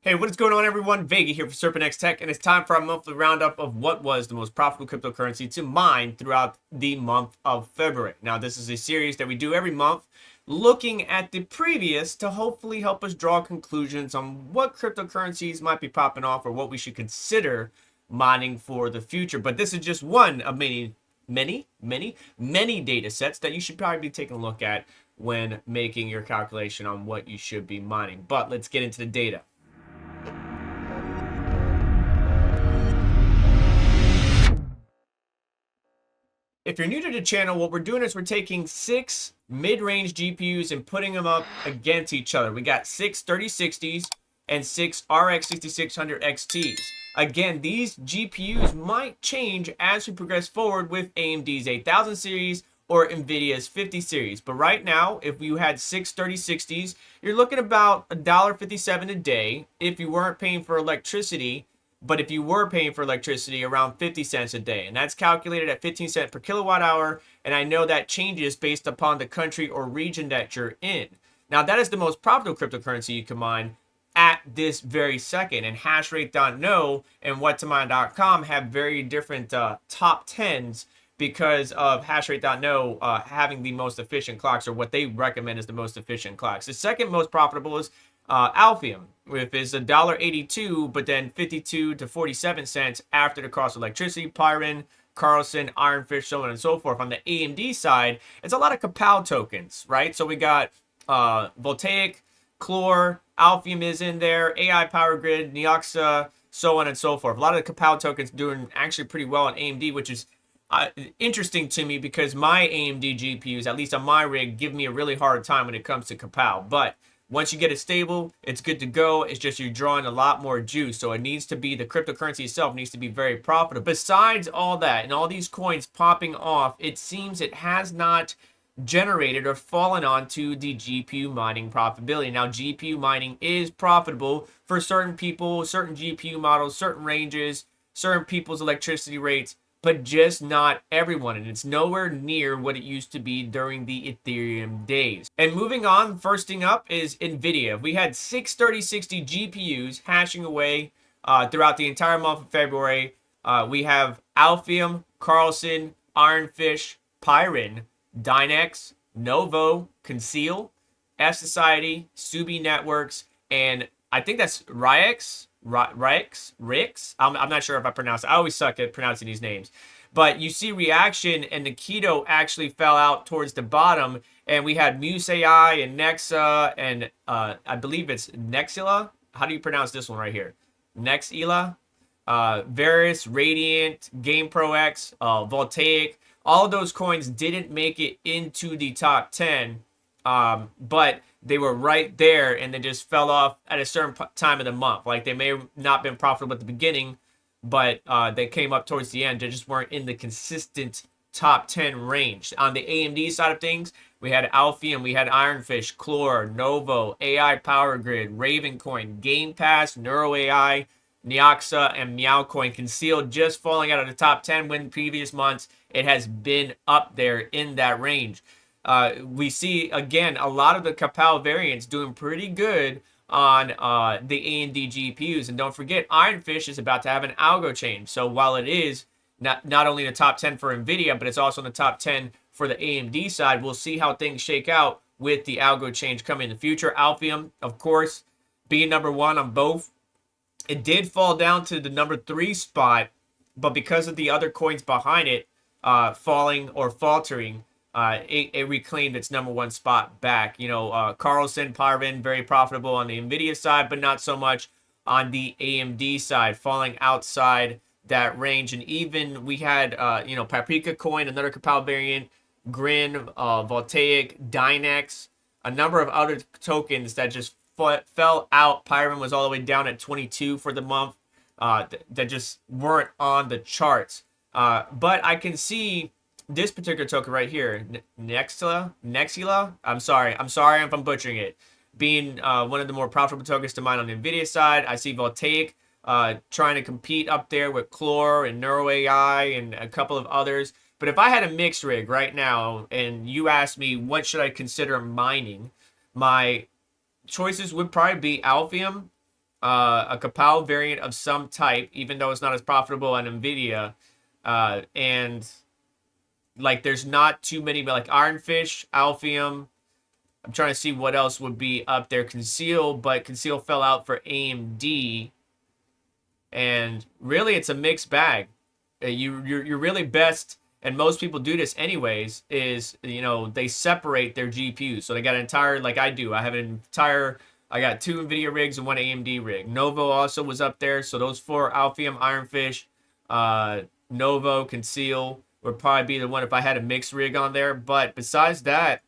Hey, what is going on, everyone? Vega here for SerpentX Tech, and it's time for our monthly roundup of what was the most profitable cryptocurrency to mine throughout the month of February. Now, this is a series that we do every month, looking at the previous to hopefully help us draw conclusions on what cryptocurrencies might be popping off or what we should consider mining for the future. But this is just one of many data sets that you should probably be taking a look at when making your calculation on what you should be mining. But let's get into the data. If you're new to the channel, what we're doing is we're taking 6 mid-range GPUs and putting them up against each other. We got 6 3060s and 6 RX 6600 XTs. Again, these GPUs might change as we progress forward with AMD's 8000 series or Nvidia's 50 series. But right now, if you had 6 3060s, you're looking about $1.57 a day if you weren't paying for electricity. But if you were paying for electricity, around 50 cents a day. And that's calculated at 15 cents per kilowatt hour. And I know that changes based upon the country or region that you're in. Now, that is the most profitable cryptocurrency you can mine at this very second. And hashrate.no and whattomine.com have very different top 10s because of hashrate.no having the most efficient clocks, or what they recommend is the most efficient clocks. The second most profitable is Alphium, which is $1.82, but then 52 to 47 cents after the cost of electricity. Pyrin, Carlson, Ironfish, so on and so forth. On the AMD side, it's a lot of Kapow tokens, right? So we got Voltaic, Clore, Alphium is in there, AI Power Grid, Neoxa, so on and so forth. A lot of the Kapow tokens doing actually pretty well on AMD, which is interesting to me because my AMD GPUs, at least on my rig, give me a really hard time when it comes to Kapow. But once you get it stable, it's good to go. It's just you're drawing a lot more juice. So it needs to be, the cryptocurrency itself needs to be very profitable. Besides all that and all these coins popping off, it seems it has not generated or fallen onto the GPU mining profitability. Now, GPU mining is profitable for certain people, certain GPU models, certain ranges, certain people's electricity rates, but just not everyone. And it's nowhere near what it used to be during the Ethereum days. And moving on, first thing up is Nvidia. We had 6 3060 GPUs hashing away throughout the entire month of February. We have Alphium, Carlson, Ironfish, Pyrin, Dynex, Novo, Conceal, F Society, Subi Networks, and I think that's Rix. I'm not sure if I pronounce it. I always suck at pronouncing these names. But you see Reaction and Nikito actually fell out towards the bottom. And we had Muse AI and Nexa and I believe it's Nexila. How do you pronounce this one right here? Nexila, Varus, Radiant, GamePro X, Voltaic. All of those coins didn't make it into the top 10. But they were right there and they just fell off at a certain time of the month. Like, they may have not been profitable at the beginning, but they came up towards the end. They just weren't in the consistent top 10 range. On the AMD side of things, we had Alphium, we had Ironfish, Clore, Novo, AI Power Grid, Ravencoin, Game Pass, Neuro AI, Neoxa, and Meowcoin. Concealed just falling out of the top 10 when previous months it has been up there in that range. We see, again, a lot of the Kapow variants doing pretty good on the AMD GPUs. And don't forget, Ironfish is about to have an algo change. So while it is not only in the top 10 for Nvidia, but it's also in the top 10 for the AMD side, we'll see how things shake out with the algo change coming in the future. Alphium, of course, being number 1 on both. It did fall down to the number 3 spot, but because of the other coins behind it falling or faltering, it reclaimed its number 1 spot back. You know, Carlson, Pyrin, very profitable on the Nvidia side, but not so much on the AMD side, falling outside that range. And even we had, Paprika Coin, another Kapow variant, Grin, Voltaic, Dynex, a number of other tokens that just fell out. Pyrin was all the way down at 22 for the month, that just weren't on the charts. But I can see this particular token right here, Nexila. I'm sorry if I'm butchering it. Being one of the more profitable tokens to mine on the Nvidia side. I see Voltaic trying to compete up there with Clore and Neuro AI and a couple of others. But if I had a mixed rig right now and you asked me what should I consider mining, my choices would probably be Alphium, a Kapow variant of some type, even though it's not as profitable on Nvidia. And like, there's not too many, but like Ironfish, Alphium. I'm trying to see what else would be up there. Conceal, but Conceal fell out for AMD. And really, it's a mixed bag. You're really best, and most people do this anyways, is, you know, they separate their GPUs. So they got an entire, like I do, I have an entire, I got 2 Nvidia rigs and 1 AMD rig. Novo also was up there. So those 4, Alphium, Ironfish, Novo, Conceal, would probably be the one if I had a mixed rig on there. But besides that,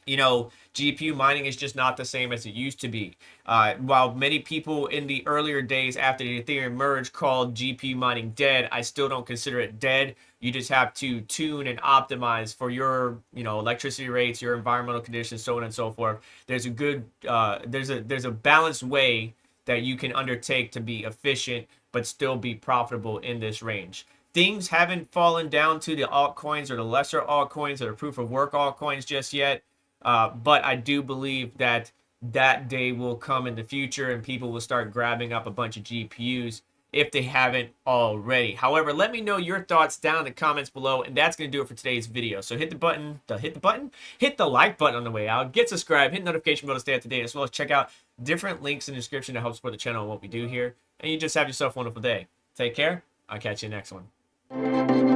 you know, GPU mining is just not the same as it used to be. While many people in the earlier days after the Ethereum merge called GPU mining dead, I still don't consider it dead. You just have to tune and optimize for your, you know, electricity rates, your environmental conditions, so on and so forth. There's a good, there's a balanced way that you can undertake to be efficient but still be profitable in this range. Things haven't fallen down to the altcoins or the lesser altcoins or the proof of work altcoins just yet. But I do believe that that day will come in the future and people will start grabbing up a bunch of GPUs if they haven't already. However, let me know your thoughts down in the comments below, and that's going to do it for today's video. So hit the like button on the way out, get subscribed, hit the notification bell to stay up to date, as well as check out different links in the description to help support the channel and what we do here. And you just have yourself a wonderful day. Take care. I'll catch you next one.